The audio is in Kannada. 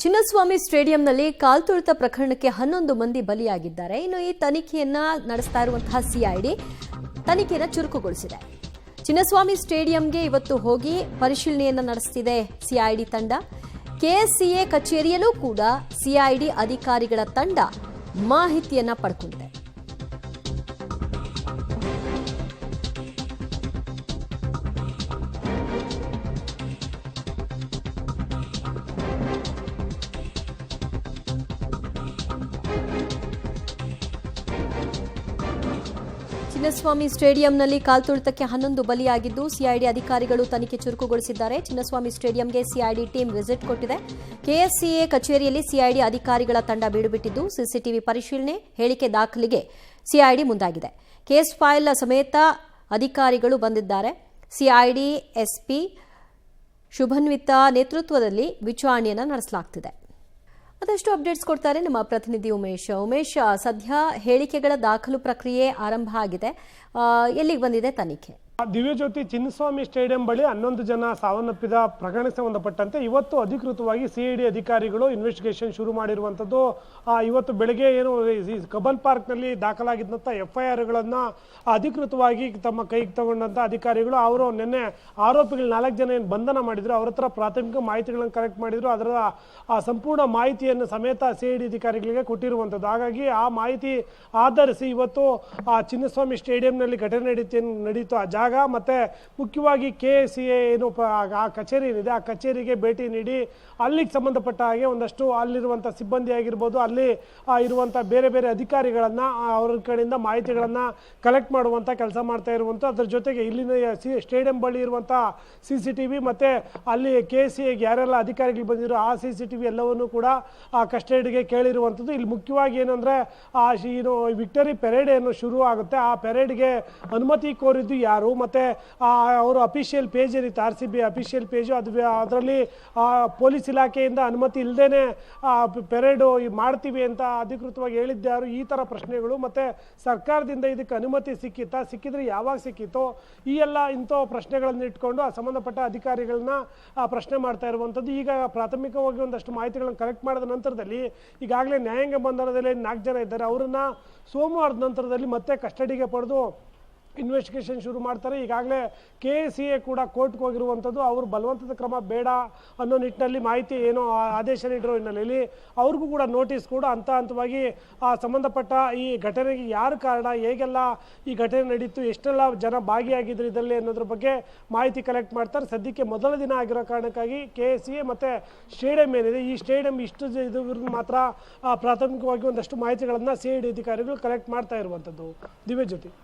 ಚಿನ್ನಸ್ವಾಮಿ ಸ್ಟೇಡಿಯಂನಲ್ಲಿ ಕಾಲ್ತುಳಿತ ಪ್ರಕರಣಕ್ಕೆ 11 ಮಂದಿ ಬಲಿಯಾಗಿದ್ದಾರೆ. ಇನ್ನು ಈ ತನಿಖೆಯನ್ನ ನಡೆಸ್ತಾ ಇರುವಂತಹ ಸಿಐಡಿ ತನಿಖೆಯನ್ನು ಚುರುಕುಗೊಳಿಸಿದೆ. ಚಿನ್ನಸ್ವಾಮಿ ಸ್ಟೇಡಿಯಂಗೆ ಇವತ್ತು ಹೋಗಿ ಪರಿಶೀಲನೆಯನ್ನ ನಡೆಸುತ್ತಿದೆ ಸಿಐಡಿ ತಂಡ. ಕೆಎಸ್ಸಿಎ ಕಚೇರಿಯಲ್ಲೂ ಕೂಡ ಸಿಐಡಿ ಅಧಿಕಾರಿಗಳ ತಂಡ ಮಾಹಿತಿಯನ್ನ ಪಡೆದುಕೊಂಡಿದೆ. ಚಿನ್ನಸ್ವಾಮಿ ಸ್ಟೇಡಿಯಂನಲ್ಲಿ ಕಾಲ್ತುಳಿತಕ್ಕೆ 11 ಬಲಿಯಾಗಿದ್ದು ಸಿಐಡಿ ಅಧಿಕಾರಿಗಳು ತನಿಖೆ ಚುರುಕುಗೊಳಿಸಿದ್ದಾರೆ. ಚಿನ್ನಸ್ವಾಮಿ ಸ್ಟೇಡಿಯಂಗೆ ಸಿಐಡಿ ಟೀಮ್ ವಿಸಿಟ್ ಕೊಟ್ಟಿದೆ. ಕೆಎಸ್ಸಿಎ ಕಚೇರಿಯಲ್ಲಿ ಸಿಐಡಿ ಅಧಿಕಾರಿಗಳ ತಂಡ ಬೀಡುಬಿಟ್ಟಿದ್ದು ಸಿಸಿಟಿವಿ ಪರಿಶೀಲನೆ, ಹೇಳಿಕೆ ದಾಖಲಿಗೆ ಸಿಐಡಿ ಮುಂದಾಗಿದೆ. ಕೇಸ್ ಫೈಲ್ ಸಮೇತ ಅಧಿಕಾರಿಗಳು ಬಂದಿದ್ದಾರೆ. ಸಿಐಡಿ ಎಸ್ಪಿ ಶುಭನ್ವಿತಾ ನೇತೃತ್ವದಲ್ಲಿ ವಿಚಾರಣೆಯನ್ನು ನಡೆಸಲಾಗುತ್ತಿದೆ. ಅದಷ್ಟು ಅಪ್ಡೇಟ್ಸ್ ಕೊಡ್ತಾರೆ ನಮ್ಮ ಪ್ರತಿನಿಧಿ ಉಮೇಶ್. ಸದ್ಯ ಹೇಳಿಕೆಗಳ ದಾಖಲು ಪ್ರಕ್ರಿಯೆ ಆರಂಭ ಆಗಿದೆ. ಎಲ್ಲಿಗೆ ಬಂದಿದೆ ತನಿಖೆ? ದಿವ್ಯಜ್ಯೋತಿ, ಚಿನ್ನಸ್ವಾಮಿ ಸ್ಟೇಡಿಯಂ ಬಳಿ 11 ಜನ ಸಾವನ್ನಪ್ಪಿದ ಪ್ರಕರಣಕ್ಕೆ ಸಂಬಂಧಪಟ್ಟಂತೆ ಇವತ್ತು ಅಧಿಕೃತವಾಗಿ ಸಿಐಡಿ ಅಧಿಕಾರಿಗಳು ಇನ್ವೆಸ್ಟಿಗೇಷನ್ ಶುರು ಮಾಡಿರುವಂಥದ್ದು. ಇವತ್ತು ಬೆಳಗ್ಗೆ ಏನು ಕಬ್ಬನ್ ಪಾರ್ಕ್ನಲ್ಲಿ ದಾಖಲಾಗಿದ್ದಂಥ FIRಗಳನ್ನು ಅಧಿಕೃತವಾಗಿ ತಮ್ಮ ಕೈಗೆ ತಗೊಂಡಂಥ ಅಧಿಕಾರಿಗಳು ಅವರು ನಿನ್ನೆ ಆರೋಪಿಗಳು 4 ಜನ ಏನು ಬಂಧನ ಮಾಡಿದ್ರು, ಅವ್ರ ಹತ್ರ ಪ್ರಾಥಮಿಕ ಮಾಹಿತಿಗಳನ್ನು ಕಲೆಕ್ಟ್ ಮಾಡಿದ್ರು. ಅದರ ಸಂಪೂರ್ಣ ಮಾಹಿತಿಯನ್ನು ಸಮೇತ ಸಿಐಡಿ ಅಧಿಕಾರಿಗಳಿಗೆ ಕೊಟ್ಟಿರುವಂಥದ್ದು. ಹಾಗಾಗಿ ಆ ಮಾಹಿತಿ ಆಧರಿಸಿ ಇವತ್ತು ಚಿನ್ನಸ್ವಾಮಿ ಸ್ಟೇಡಿಯಂನಲ್ಲಿ ಘಟನೆ ನಡೀತು ಆ ಜಾಗ ಮತ್ತೆ ಮುಖ್ಯವಾಗಿ ಕೆಎಸ್ಸಿಎ ಏನು ಆ ಕಚೇರಿ ಏನಿದೆ ಆ ಕಚೇರಿಗೆ ಭೇಟಿ ನೀಡಿ ಅಲ್ಲಿಗೆ ಸಂಬಂಧಪಟ್ಟ ಹಾಗೆ ಒಂದಷ್ಟು ಅಲ್ಲಿರುವಂಥ ಸಿಬ್ಬಂದಿ ಆಗಿರ್ಬೋದು, ಅಲ್ಲಿ ಇರುವಂಥ ಬೇರೆ ಬೇರೆ ಅಧಿಕಾರಿಗಳನ್ನು ಅವ್ರ ಕಡೆಯಿಂದ ಮಾಹಿತಿಗಳನ್ನು ಕಲೆಕ್ಟ್ ಮಾಡುವಂಥ ಕೆಲಸ ಮಾಡ್ತಾ ಇರುವಂಥ. ಅದರ ಜೊತೆಗೆ ಇಲ್ಲಿನ ಸ್ಟೇಡಿಯಂ ಬಳಿ ಇರುವಂಥ CCTV ಮತ್ತು ಅಲ್ಲಿ ಕೆಎಸ್ಸಿಎಗೆ ಯಾರೆಲ್ಲ ಅಧಿಕಾರಿಗಳು ಬಂದಿರೋ ಆ CCTV ಎಲ್ಲವನ್ನೂ ಕೂಡ ಕಸ್ಟಡಿಗೆ ಕೇಳಿರುವಂಥದ್ದು. ಇಲ್ಲಿ ಮುಖ್ಯವಾಗಿ ಏನಂದರೆ ಏನು ವಿಕ್ಟರಿ ಪೆರೇಡ್ ಏನು ಶುರು ಆಗುತ್ತೆ ಆ ಪೆರೇಡ್ಗೆ ಅನುಮತಿ ಕೋರಿದ್ದು ಯಾರು, ಮತ್ತು ಅವರು ಅಫಿಷಿಯಲ್ ಪೇಜ್ ಏನಿತ್ತು RCB ಅಫಿಷಿಯಲ್ ಪೇಜು ಅದರಲ್ಲಿ ಪೊಲೀಸ್ ಇಲಾಖೆಯಿಂದ ಅನುಮತಿ ಇಲ್ಲದೇ ಪೆರೇಡು ಮಾಡ್ತೀವಿ ಅಂತ ಅಧಿಕೃತವಾಗಿ ಹೇಳಿದ್ಯಾರು, ಈ ಥರ ಪ್ರಶ್ನೆಗಳು. ಮತ್ತು ಸರ್ಕಾರದಿಂದ ಇದಕ್ಕೆ ಅನುಮತಿ ಸಿಕ್ಕಿದ್ರೆ ಯಾವಾಗ ಸಿಕ್ಕಿತ್ತೋ ಈ ಎಲ್ಲ ಇಂಥ ಪ್ರಶ್ನೆಗಳನ್ನು ಇಟ್ಕೊಂಡು ಸಂಬಂಧಪಟ್ಟ ಅಧಿಕಾರಿಗಳನ್ನ ಪ್ರಶ್ನೆ ಮಾಡ್ತಾ ಇರುವಂಥದ್ದು. ಈಗ ಪ್ರಾಥಮಿಕವಾಗಿ ಒಂದಷ್ಟು ಮಾಹಿತಿಗಳನ್ನು ಕಲೆಕ್ಟ್ ಮಾಡಿದ ನಂತರದಲ್ಲಿ ಈಗಾಗಲೇ ನ್ಯಾಯಾಂಗ ಬಂಧನದಲ್ಲಿ 4 ಜನ ಇದ್ದಾರೆ. ಅವರನ್ನು ಸೋಮವಾರದ ನಂತರದಲ್ಲಿ ಮತ್ತೆ ಕಸ್ಟಡಿಗೆ ಪಡೆದು ಇನ್ವೆಸ್ಟಿಗೇಷನ್ ಶುರು ಮಾಡ್ತಾರೆ. ಈಗಾಗಲೇ ಕೆಎಸ್ಸಿಎ ಕೂಡ ಕೋರ್ಟ್ಗೆ ಹೋಗಿರುವಂಥದ್ದು. ಅವರು ಬಲವಂತದ ಕ್ರಮ ಬೇಡ ಅನ್ನೋ ನಿಟ್ಟಿನಲ್ಲಿ ಮಾಹಿತಿ ಏನೋ ಆದೇಶ ನೀಡಿರೋ ಹಿನ್ನೆಲೆಯಲ್ಲಿ ಅವ್ರಿಗೂ ಕೂಡ ನೋಟಿಸ್ ಕೂಡ ಹಂತವಾಗಿ ಸಂಬಂಧಪಟ್ಟ ಈ ಘಟನೆಗೆ ಯಾರು ಕಾರಣ, ಹೇಗೆಲ್ಲ ಈ ಘಟನೆ ನಡೀತು, ಎಷ್ಟೆಲ್ಲ ಜನ ಭಾಗಿಯಾಗಿದ್ರು ಇದರಲ್ಲಿ ಅನ್ನೋದ್ರ ಬಗ್ಗೆ ಮಾಹಿತಿ ಕಲೆಕ್ಟ್ ಮಾಡ್ತಾರೆ. ಸದ್ಯಕ್ಕೆ ಮೊದಲ ದಿನ ಆಗಿರೋ ಕಾರಣಕ್ಕಾಗಿ ಕೆಎಸ್ಸಿಎ ಮತ್ತು ಸ್ಟೇಡಿಯಂ ಏನಿದೆ ಈ ಸ್ಟೇಡಿಯಂ ಇದು ಮಾತ್ರ ಪ್ರಾಥಮಿಕವಾಗಿ ಒಂದಷ್ಟು ಮಾಹಿತಿಗಳನ್ನು ಸಿಐಡಿ ಅಧಿಕಾರಿಗಳು ಕಲೆಕ್ಟ್ ಮಾಡ್ತಾ ಇರುವಂಥದ್ದು. ದಿವ್ಯಜ್ಯೋತಿ.